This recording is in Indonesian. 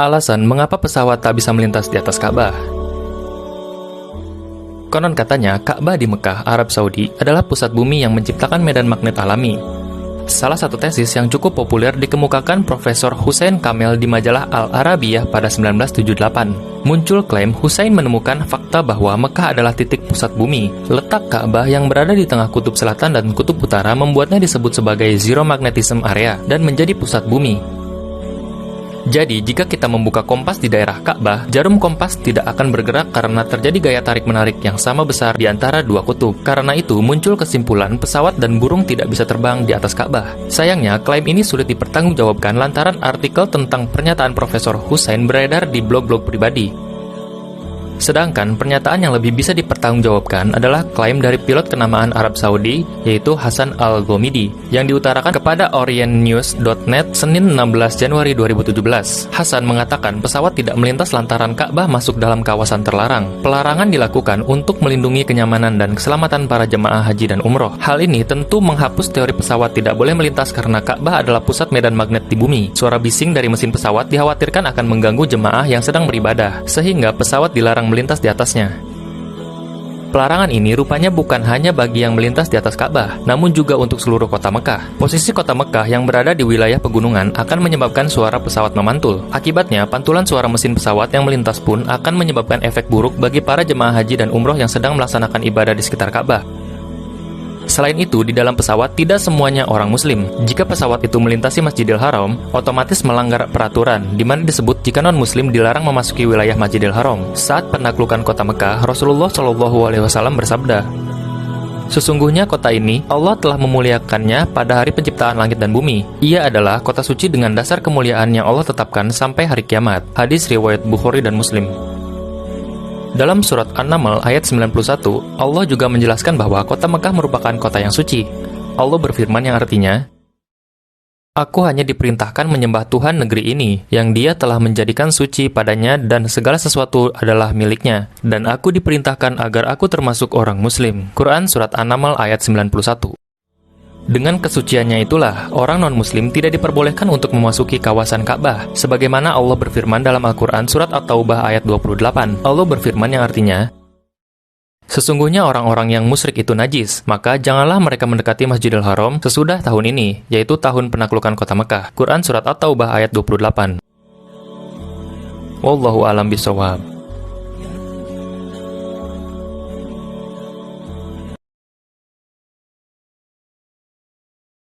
Alasan mengapa pesawat tak bisa melintas di atas Ka'bah. Konon katanya, Ka'bah di Mekah, Arab Saudi adalah pusat bumi yang menciptakan medan magnet alami. Salah satu tesis yang cukup populer dikemukakan Profesor Hussein Kamel di majalah Al-Arabiyah pada 1978. Muncul klaim Hussein menemukan fakta bahwa Mekah adalah titik pusat bumi. Letak Ka'bah yang berada di tengah kutub selatan dan kutub utara membuatnya disebut sebagai zero magnetism area dan menjadi pusat bumi. Jadi, jika kita membuka kompas di daerah Ka'bah, jarum kompas tidak akan bergerak karena terjadi gaya tarik-menarik yang sama besar di antara dua kutub. Karena itu, muncul kesimpulan pesawat dan burung tidak bisa terbang di atas Ka'bah. Sayangnya, klaim ini sulit dipertanggungjawabkan lantaran artikel tentang pernyataan Profesor Hussein beredar di blog-blog pribadi. Sedangkan pernyataan yang lebih bisa dipertanggungjawabkan adalah klaim dari pilot kenamaan Arab Saudi, yaitu Hasan Al-Gomidi, yang diutarakan kepada orientnews.net Senin 16 Januari 2017. Hasan mengatakan pesawat tidak melintas lantaran Ka'bah masuk dalam kawasan terlarang. Pelarangan dilakukan untuk melindungi kenyamanan dan keselamatan para jemaah haji dan umroh. Hal ini tentu menghapus teori pesawat tidak boleh melintas karena Ka'bah adalah pusat medan magnet di bumi. Suara bising dari mesin pesawat dikhawatirkan akan mengganggu jemaah yang sedang beribadah, sehingga pesawat dilarang melintas di atasnya. Pelarangan ini rupanya bukan hanya bagi yang melintas di atas Ka'bah, namun juga untuk seluruh kota Mekah. Posisi kota Mekah yang berada di wilayah pegunungan akan menyebabkan suara pesawat memantul. Akibatnya, pantulan suara mesin pesawat yang melintas pun akan menyebabkan efek buruk bagi para jemaah haji dan umroh yang sedang melaksanakan ibadah di sekitar Ka'bah. Selain itu, di dalam pesawat tidak semuanya orang muslim. Jika pesawat itu melintasi Masjidil Haram, otomatis melanggar peraturan, di mana disebut jika non-muslim dilarang memasuki wilayah Masjidil Haram. Saat penaklukan kota Mekah, Rasulullah Shallallahu Alaihi Wasallam bersabda, "Sesungguhnya kota ini, Allah telah memuliakannya pada hari penciptaan langit dan bumi. Ia adalah kota suci dengan dasar kemuliaan yang Allah tetapkan sampai hari kiamat." Hadis riwayat Bukhari dan Muslim. Dalam surat An-Naml ayat 91, Allah juga menjelaskan bahwa kota Mekah merupakan kota yang suci. Allah berfirman yang artinya, "Aku hanya diperintahkan menyembah Tuhan negeri ini, yang Dia telah menjadikan suci padanya dan segala sesuatu adalah miliknya. Dan aku diperintahkan agar aku termasuk orang muslim." Quran Surat An-Naml ayat 91. Dengan kesuciannya itulah, orang non-muslim tidak diperbolehkan untuk memasuki kawasan Ka'bah. Sebagaimana Allah berfirman dalam Al-Quran Surat At-Taubah ayat 28. Allah berfirman yang artinya, "Sesungguhnya orang-orang yang musyrik itu najis, maka janganlah mereka mendekati Masjidil Haram sesudah tahun ini, yaitu tahun penaklukan kota Mekah." Quran Surat At-Taubah ayat 28. Wallahu a'lam bishawab.